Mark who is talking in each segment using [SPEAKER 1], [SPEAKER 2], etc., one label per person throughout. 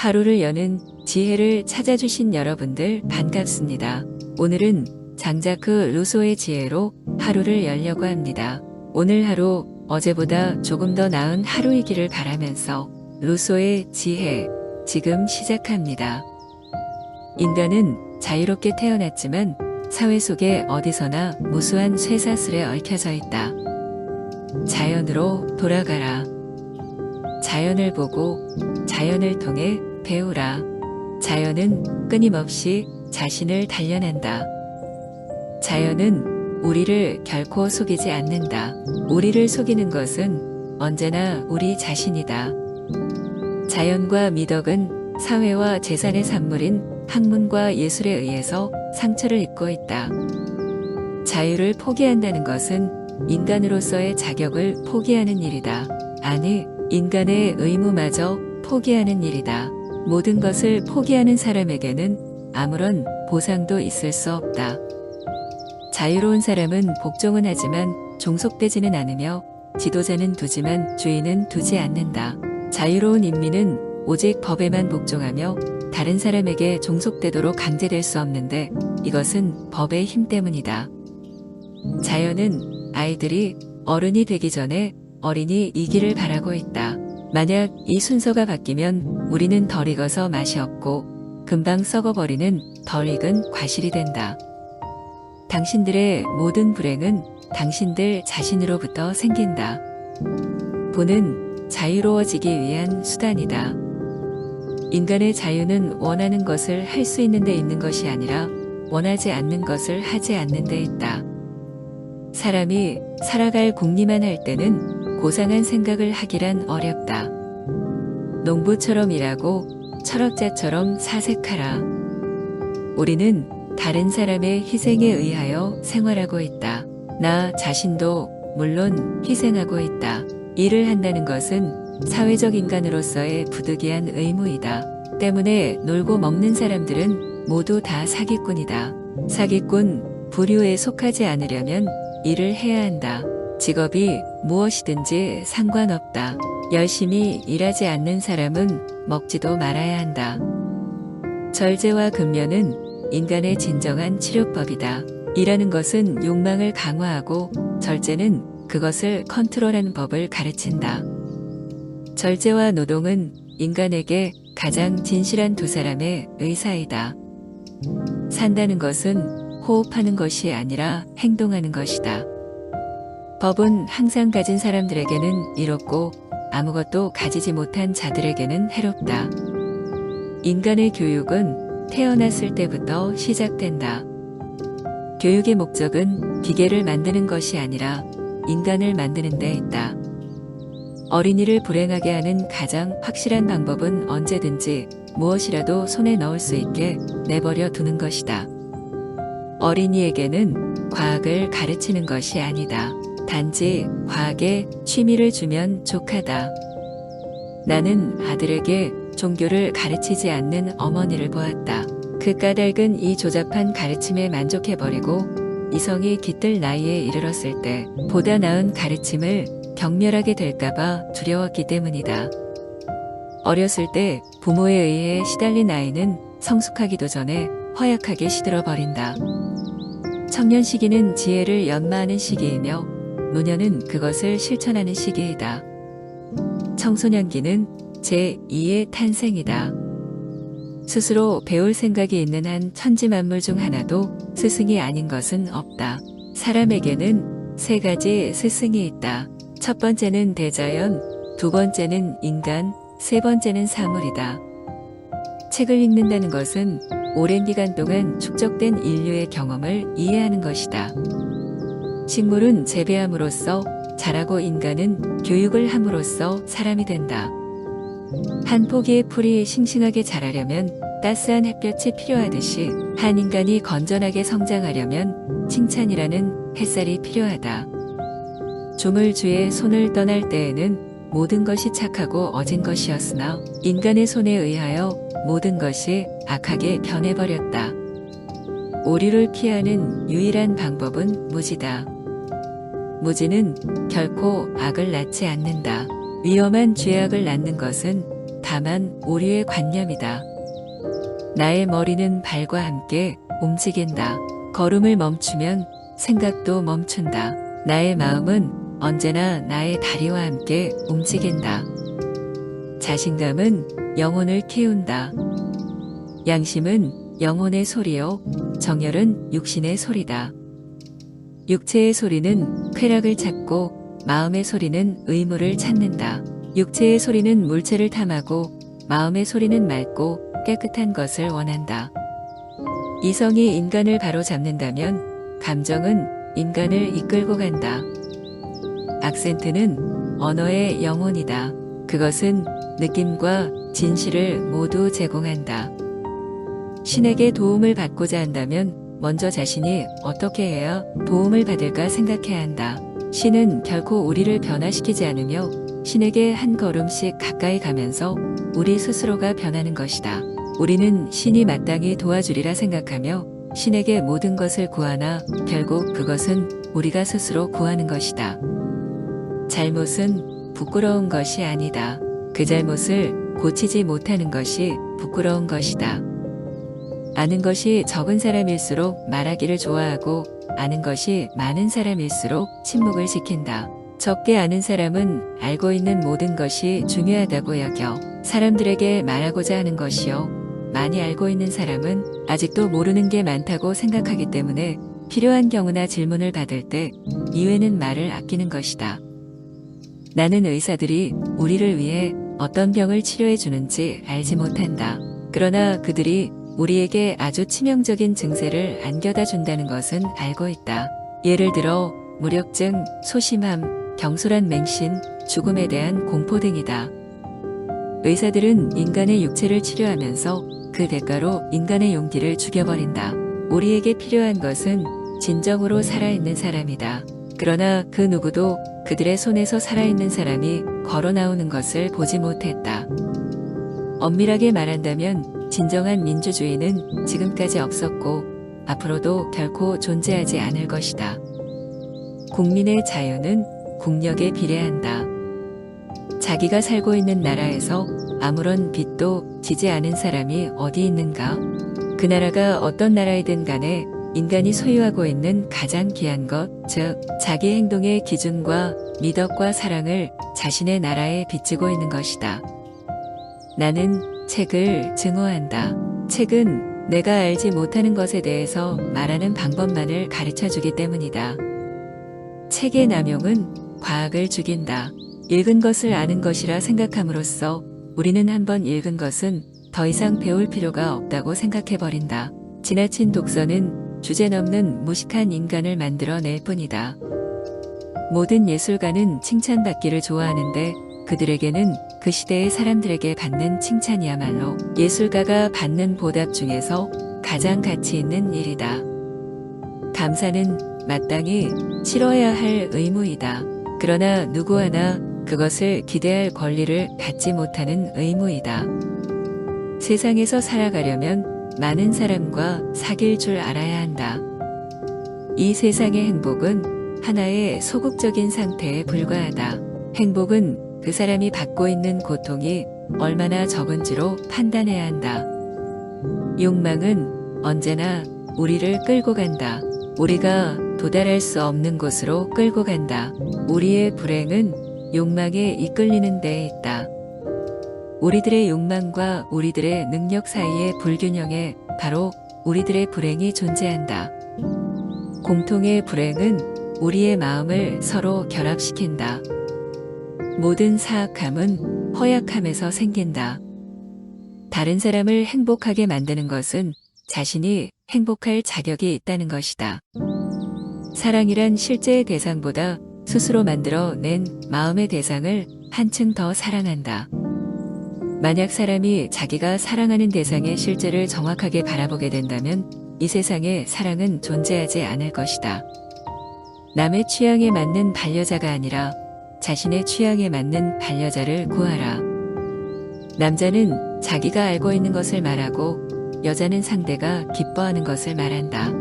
[SPEAKER 1] 하루를 여는 지혜를 찾아주신 여러분들 반갑습니다. 오늘은 장자크 루소의 지혜로 하루를 열려고 합니다. 오늘 하루 어제보다 조금 더 나은 하루이기를 바라면서 루소의 지혜 지금 시작합니다. 인간은 자유롭게 태어났지만 사회 속에 어디서나 무수한 쇠사슬에 얽혀져 있다. 자연으로 돌아가라. 자연을 보고 자연을 통해 배우라. 자연은 끊임없이 자신을 단련한다. 자연은 우리를 결코 속이지 않는다. 우리를 속이는 것은 언제나 우리 자신이다. 자연과 미덕은 사회와 재산의 산물인 학문과 예술에 의해서 상처를 입고 있다. 자유를 포기한다는 것은 인간으로서의 자격을 포기하는 일이다. 아니, 인간의 의무마저 포기하는 일이다. 모든 것을 포기하는 사람에게는 아무런 보상도 있을 수 없다. 자유로운 사람은 복종은 하지만 종속되지는 않으며 지도자는 두지만 주인은 두지 않는다. 자유로운 인민은 오직 법에만 복종하며 다른 사람에게 종속되도록 강제될 수 없는데 이것은 법의 힘 때문이다. 자연은 아이들이 어른이 되기 전에 어린이 이기를 바라고 있다. 만약 이 순서가 바뀌면 우리는 덜 익어서 맛이 없고 금방 썩어버리는 덜 익은 과실이 된다. 당신들의 모든 불행은 당신들 자신으로부터 생긴다. 본은 자유로워지기 위한 수단이다. 인간의 자유는 원하는 것을 할 수 있는 데 있는 것이 아니라 원하지 않는 것을 하지 않는 데 있다. 사람이 살아갈 궁리만 할 때는 고상한 생각을 하기란 어렵다. 농부처럼 일하고 철학자처럼 사색하라. 우리는 다른 사람의 희생에 의하여 생활하고 있다. 나 자신도 물론 희생하고 있다. 일을 한다는 것은 사회적 인간으로서의 부득이한 의무이다. 때문에 놀고 먹는 사람들은 모두 다 사기꾼이다. 사기꾼 부류에 속하지 않으려면 일을 해야 한다. 직업이 무엇이든지 상관없다. 열심히 일하지 않는 사람은 먹지도 말아야 한다. 절제와 근면은 인간의 진정한 치료법이다. 일하는 것은 욕망을 강화하고 절제는 그것을 컨트롤하는 법을 가르친다. 절제와 노동은 인간에게 가장 진실한 두 사람의 의사이다. 산다는 것은 호흡하는 것이 아니라 행동하는 것이다. 법은 항상 가진 사람들에게는 이롭고 아무것도 가지지 못한 자들에게는 해롭다. 인간의 교육은 태어났을 때부터 시작된다. 교육의 목적은 기계를 만드는 것이 아니라 인간을 만드는 데 있다. 어린이를 불행하게 하는 가장 확실한 방법은 언제든지 무엇이라도 손에 넣을 수 있게 내버려 두는 것이다. 어린이에게는 과학을 가르치는 것이 아니다. 단지 과학에 취미를 주면 족하다. 나는 아들에게 종교를 가르치지 않는 어머니를 보았다. 그 까닭은 이 조잡한 가르침에 만족해버리고 이성이 깃들 나이에 이르렀을 때 보다 나은 가르침을 경멸하게 될까봐 두려웠기 때문이다. 어렸을 때 부모에 의해 시달린 아이는 성숙하기도 전에 허약하게 시들어버린다. 청년 시기는 지혜를 연마하는 시기이며 노년은 그것을 실천하는 시기이다. 청소년기는 제2의 탄생이다. 스스로 배울 생각이 있는 한 천지만물 중 하나도 스승이 아닌 것은 없다. 사람에게는 세 가지 스승이 있다. 첫 번째는 대자연, 두 번째는 인간, 세 번째는 사물이다. 책을 읽는다는 것은 오랜 기간 동안 축적된 인류의 경험을 이해하는 것이다. 식물은 재배함으로써 자라고 인간은 교육을 함으로써 사람이 된다. 한 포기의 풀이 싱싱하게 자라려면 따스한 햇볕이 필요하듯이 한 인간이 건전하게 성장하려면 칭찬이라는 햇살이 필요하다. 조물주의 손을 떠날 때에는 모든 것이 착하고 어진 것이었으나 인간의 손에 의하여 모든 것이 악하게 변해버렸다. 오류를 피하는 유일한 방법은 무지다. 무지는 결코 악을 낳지 않는다. 위험한 죄악을 낳는 것은 다만 오류의 관념이다. 나의 머리는 발과 함께 움직인다. 걸음을 멈추면 생각도 멈춘다. 나의 마음은 언제나 나의 다리와 함께 움직인다. 자신감은 영혼을 키운다. 양심은 영혼의 소리요, 정열은 육신의 소리다. 육체의 소리는 쾌락을 찾고 마음의 소리는 의무를 찾는다. 육체의 소리는 물체를 탐하고 마음의 소리는 맑고 깨끗한 것을 원한다. 이성이 인간을 바로잡는다면 감정은 인간을 이끌고 간다. 악센트는 언어의 영혼이다. 그것은 느낌과 진실을 모두 제공한다. 신에게 도움을 받고자 한다면 먼저 자신이 어떻게 해야 도움을 받을까 생각해야 한다. 신은 결코 우리를 변화시키지 않으며 신에게 한 걸음씩 가까이 가면서 우리 스스로가 변하는 것이다. 우리는 신이 마땅히 도와주리라 생각하며 신에게 모든 것을 구하나 결국 그것은 우리가 스스로 구하는 것이다. 잘못은 부끄러운 것이 아니다. 그 잘못을 고치지 못하는 것이 부끄러운 것이다. 아는 것이 적은 사람일수록 말하기를 좋아하고 아는 것이 많은 사람일수록 침묵을 지킨다. 적게 아는 사람은 알고 있는 모든 것이 중요하다고 여겨 사람들에게 말하고자 하는 것이요. 많이 알고 있는 사람은 아직도 모르는 게 많다고 생각하기 때문에 필요한 경우나 질문을 받을 때 이외는 말을 아끼는 것이다. 나는 의사들이 우리를 위해 어떤 병을 치료해 주는지 알지 못한다. 그러나 그들이 우리에게 아주 치명적인 증세를 안겨다 준다는 것은 알고 있다. 예를 들어 무력증, 소심함, 경솔한 맹신, 죽음에 대한 공포 등이다. 의사들은 인간의 육체를 치료하면서 그 대가로 인간의 용기를 죽여버린다. 우리에게 필요한 것은 진정으로 살아있는 사람이다. 그러나 그 누구도 그들의 손에서 살아있는 사람이 걸어 나오는 것을 보지 못했다. 엄밀하게 말한다면 진정한 민주주의는 지금까지 없었고 앞으로도 결코 존재하지 않을 것이다. 국민의 자유는 국력에 비례한다. 자기가 살고 있는 나라에서 아무런 빚도 지지 않은 사람이 어디 있는가? 그 나라가 어떤 나라이든 간에 인간이 소유하고 있는 가장 귀한 것, 즉 자기 행동의 기준과 미덕과 사랑을 자신의 나라에 빚지고 있는 것이다. 나는 책을 증오한다. 책은 내가 알지 못하는 것에 대해서 말하는 방법만을 가르쳐주기 때문이다. 책의 남용은 과학을 죽인다. 읽은 것을 아는 것이라 생각함으로써 우리는 한번 읽은 것은 더 이상 배울 필요가 없다고 생각해버린다. 지나친 독서는 주제넘는 무식한 인간을 만들어낼 뿐이다. 모든 예술가는 칭찬받기를 좋아하는데 그들에게는 그 시대의 사람들에게 받는 칭찬이야말로 예술가가 받는 보답 중에서 가장 가치 있는 일이다. 감사는 마땅히 치러야 할 의무이다. 그러나 누구 하나 그것을 기대할 권리를 갖지 못하는 의무이다. 세상에서 살아가려면 많은 사람과 사귈 줄 알아야 한다. 이 세상의 행복은 하나의 소극적인 상태에 불과하다. 행복은 그 사람이 받고 있는 고통이 얼마나 적은지로 판단해야 한다. 욕망은 언제나 우리를 끌고 간다. 우리가 도달할 수 없는 곳으로 끌고 간다. 우리의 불행은 욕망에 이끌리는 데에 있다. 우리들의 욕망과 우리들의 능력 사이의 불균형에 바로 우리들의 불행이 존재한다. 공통의 불행은 우리의 마음을 서로 결합시킨다. 모든 사악함은 허약함에서 생긴다. 다른 사람을 행복하게 만드는 것은 자신이 행복할 자격이 있다는 것이다. 사랑이란 실제의 대상보다 스스로 만들어낸 마음의 대상을 한층 더 사랑한다. 만약 사람이 자기가 사랑하는 대상의 실제를 정확하게 바라보게 된다면 이 세상에 사랑은 존재하지 않을 것이다. 남의 취향에 맞는 반려자가 아니라 자신의 취향에 맞는 반려자를 구하라. 남자는 자기가 알고 있는 것을 말하고 여자는 상대가 기뻐하는 것을 말한다.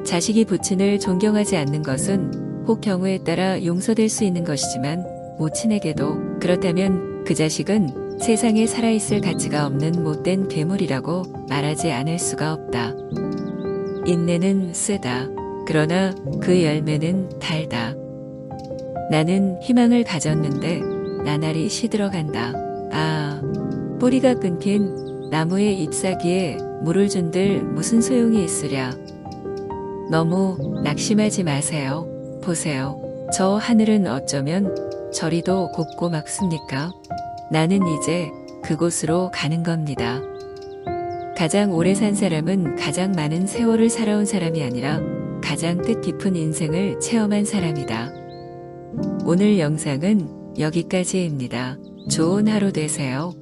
[SPEAKER 1] 자식이 부친을 존경하지 않는 것은 혹 경우에 따라 용서될 수 있는 것이지만 모친에게도 그렇다면 그 자식은 세상에 살아있을 가치가 없는 못된 괴물이라고 말하지 않을 수가 없다. 인내는 쓰다. 그러나 그 열매는 달다. 나는 희망을 가졌는데 나날이 시들어간다. 아, 뿌리가 끊긴 나무의 잎사귀에 물을 준들 무슨 소용이 있으랴. 너무 낙심하지 마세요. 보세요. 저 하늘은 어쩌면 저리도 곱고 막습니까? 나는 이제 그곳으로 가는 겁니다. 가장 오래 산 사람은 가장 많은 세월을 살아온 사람이 아니라 가장 뜻깊은 인생을 체험한 사람이다. 오늘 영상은 여기까지입니다. 좋은 하루 되세요.